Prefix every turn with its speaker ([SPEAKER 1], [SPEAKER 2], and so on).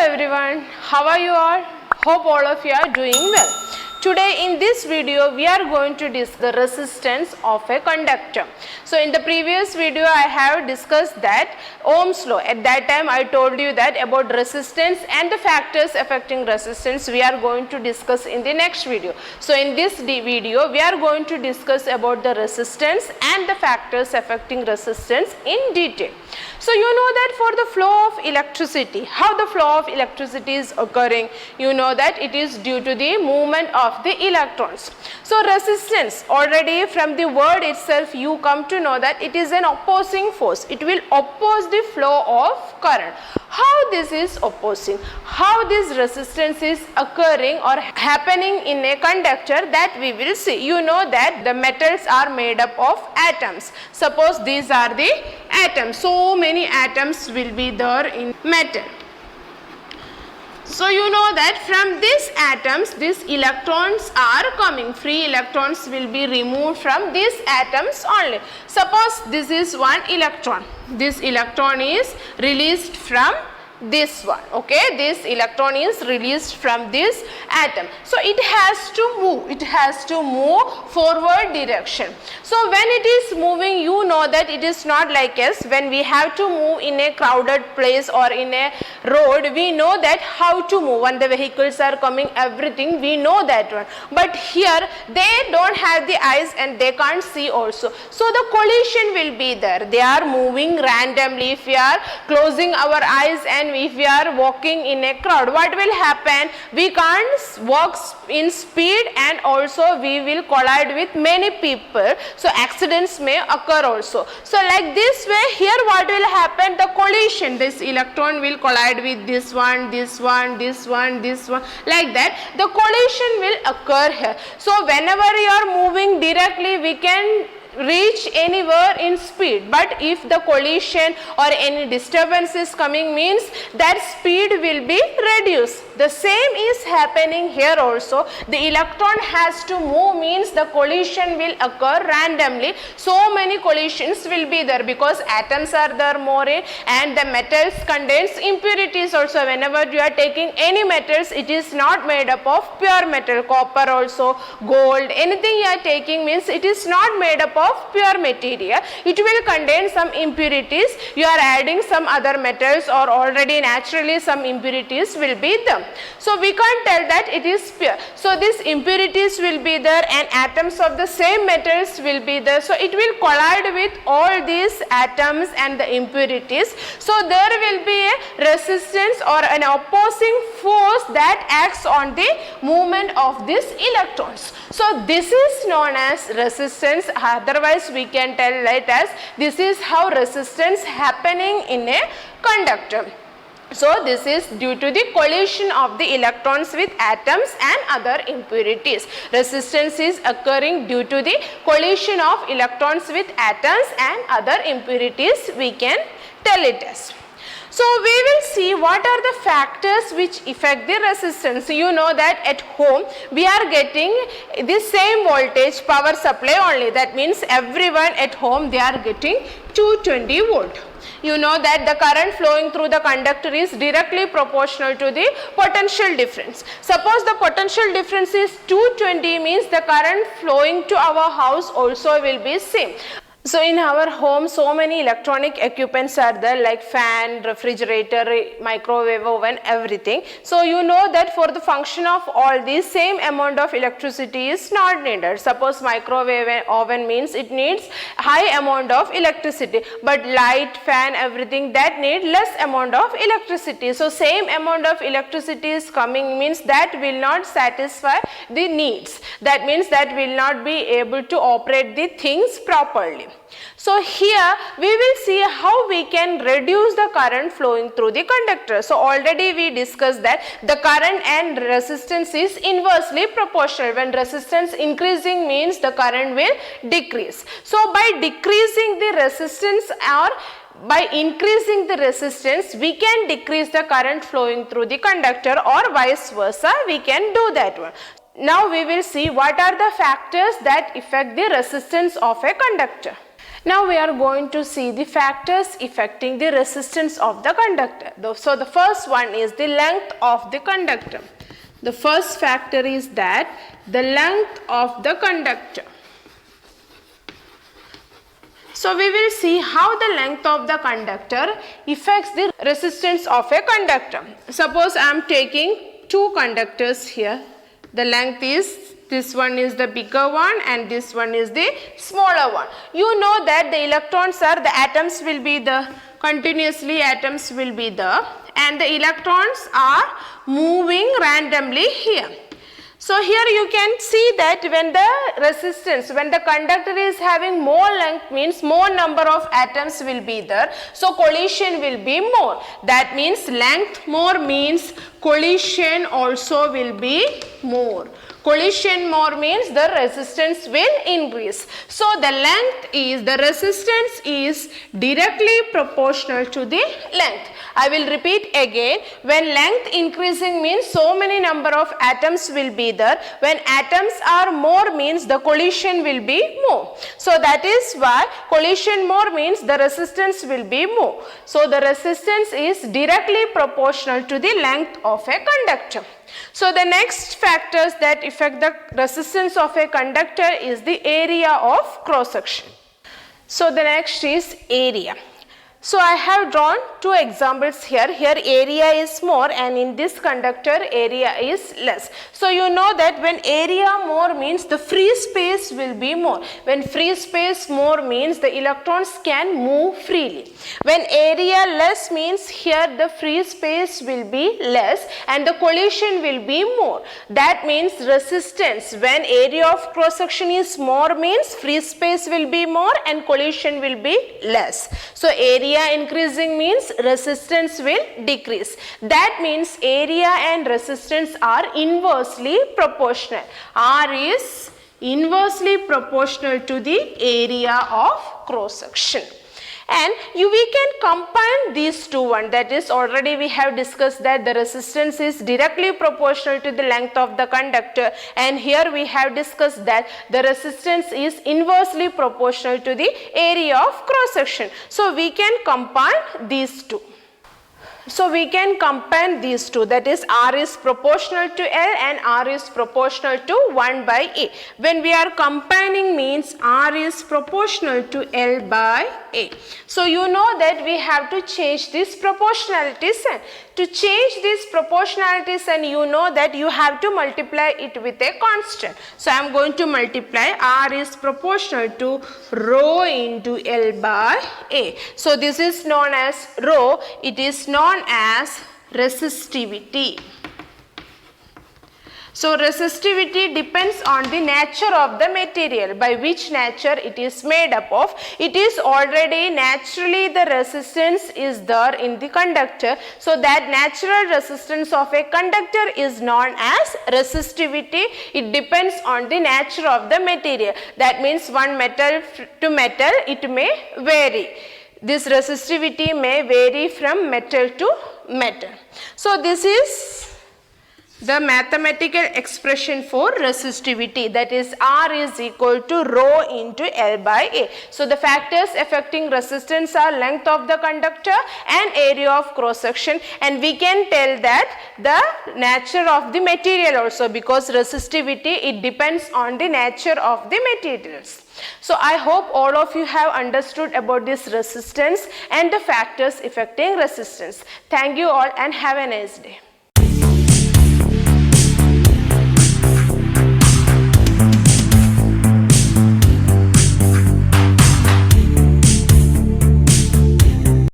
[SPEAKER 1] everyone, how are you all? Hope all of you are doing well. Today in this video we are going to discuss the resistance of a conductor. So in the previous video I have discussed that Ohm's law. At that time I told you that about resistance and the factors affecting resistance we are going to discuss in the next video. So in this video we are going to discuss about the resistance and the factors affecting resistance in detail. So you know that for the flow of electricity, how the flow of electricity is occurring, you know that it is due to the movement of the electrons. So resistance, already from the word itself you come to know that it is an opposing force. It will oppose the flow of current. How this is opposing, how this resistance is occurring or happening in a conductor, that we will see. You know that the metals are made up of atoms. Suppose these are the atoms. So many atoms will be there in metal. So you know that from these atoms, these electrons are coming. Free electrons will be removed from these atoms only. Suppose this is one electron. This electron is released from this one, okay, this electron is released from this atom. So it has to move forward direction. So when it is moving, you know that it is not like us. When we have to move in a crowded place or in a road, we know that how to move. When the vehicles are coming, everything, we know that one. But here they don't have the eyes and they can't see also. So the collision will be there. They are moving randomly. If we are closing our eyes and if we are walking in a crowd, what will happen? We can't walk in speed and also we will collide with many people. So accidents may occur also. So like this way, here what will happen? The collision, this electron will collide with this one, this one, this one, this one, like that. The collision will occur here. So whenever you are moving directly, we can reach anywhere in speed, but if the collision or any disturbance is coming, means that speed will be reduced. The same is happening here also. The electron has to move, means the collision will occur randomly. So many collisions will be there because atoms are there more and the metals contains impurities also. Whenever you are taking any metals, it is not made up of pure metal. Copper also, gold, anything you are taking means it is not made up of pure material. It will contain some impurities. You are adding some other metals or already naturally some impurities will be there. So we can't tell that it is pure. So these impurities will be there and atoms of the same metals will be there. So it will collide with all these atoms and the impurities. So there will be a resistance or an opposing force that acts on the movement of these electrons. So this is known as resistance. Otherwise we can tell it as this is how resistance happening in a conductor. So this is due to the collision of the electrons with atoms and other impurities. Resistance is occurring due to the collision of electrons with atoms and other impurities, we can tell it as. So we will see what are the factors which affect the resistance. You know that at home we are getting the same voltage power supply only. That means everyone at home they are getting 220 volt. You know that the current flowing through the conductor is directly proportional to the potential difference. Suppose the potential difference is 220, means the current flowing to our house also will be same. So in our home, so many electronic equipments are there like fan, refrigerator, microwave oven, everything. So you know that for the function of all these, same amount of electricity is not needed. Suppose microwave oven means it needs high amount of electricity, but light, fan, everything that need less amount of electricity. So same amount of electricity is coming, means that will not satisfy the needs. That means that will not be able to operate the things properly. So here we will see how we can reduce the current flowing through the conductor. So already we discussed that the current and resistance is inversely proportional. When resistance increasing means the current will decrease. So by decreasing the resistance or by increasing the resistance, we can decrease the current flowing through the conductor, or vice versa, we can do that one. Now we will see what are the factors that affect the resistance of a conductor. Now we are going to see the factors affecting the resistance of the conductor. So the first one is the length of the conductor. The first factor is that the length of the conductor. So we will see how the length of the conductor affects the resistance of a conductor. Suppose I am taking two conductors here. The length is, this one is the bigger one and this one is the smaller one. You know that the electrons are, the atoms will be the, continuously atoms will be there, and the electrons are moving randomly here. So here you can see that when the resistance, when the conductor is having more length, means more number of atoms will be there. So collision will be more. That means length more means collision also will be more. Collision more means the resistance will increase. So the length is, the resistance is directly proportional to the length. I will repeat again. When length increasing means so many number of atoms will be there. When atoms are more means the collision will be more. So that is why collision more means the resistance will be more. So the resistance is directly proportional to the length of a conductor. So the next factors that affect the resistance of a conductor is the area of cross section. So the next is area. So I have drawn two examples here. Here area is more and in this conductor area is less. So you know that when area more means the free space will be more. When free space more means the electrons can move freely. When area less means here the free space will be less and the collision will be more. That means resistance, when area of cross section is more means free space will be more and collision will be less. So area increasing means resistance will decrease. That means area and resistance are inversely proportional. R is inversely proportional to the area of cross section. And we can combine these two one, that is already we have discussed that the resistance is directly proportional to the length of the conductor, and here we have discussed that the resistance is inversely proportional to the area of cross section. So we can combine these two. So we can combine these two, that is R is proportional to L and R is proportional to 1 by A. When we are combining means R is proportional to L by A. So you know that we have to change these proportionalities, and to change these proportionalities and you know that you have to multiply it with a constant. So I am going to multiply R is proportional to rho into L by A. So this is known as rho, it is known as resistivity. So resistivity depends on the nature of the material, by which nature it is made up of. It is already naturally the resistance is there in the conductor. So that natural resistance of a conductor is known as resistivity. It depends on the nature of the material. That means one metal to metal it may vary. This resistivity may vary from metal to metal. So this is the mathematical expression for resistivity, that is R is equal to rho into L by A. So the factors affecting resistance are length of the conductor and area of cross section, and we can tell that the nature of the material also, because resistivity it depends on the nature of the materials. So I hope all of you have understood about this resistance and the factors affecting resistance. Thank you all and have a nice day.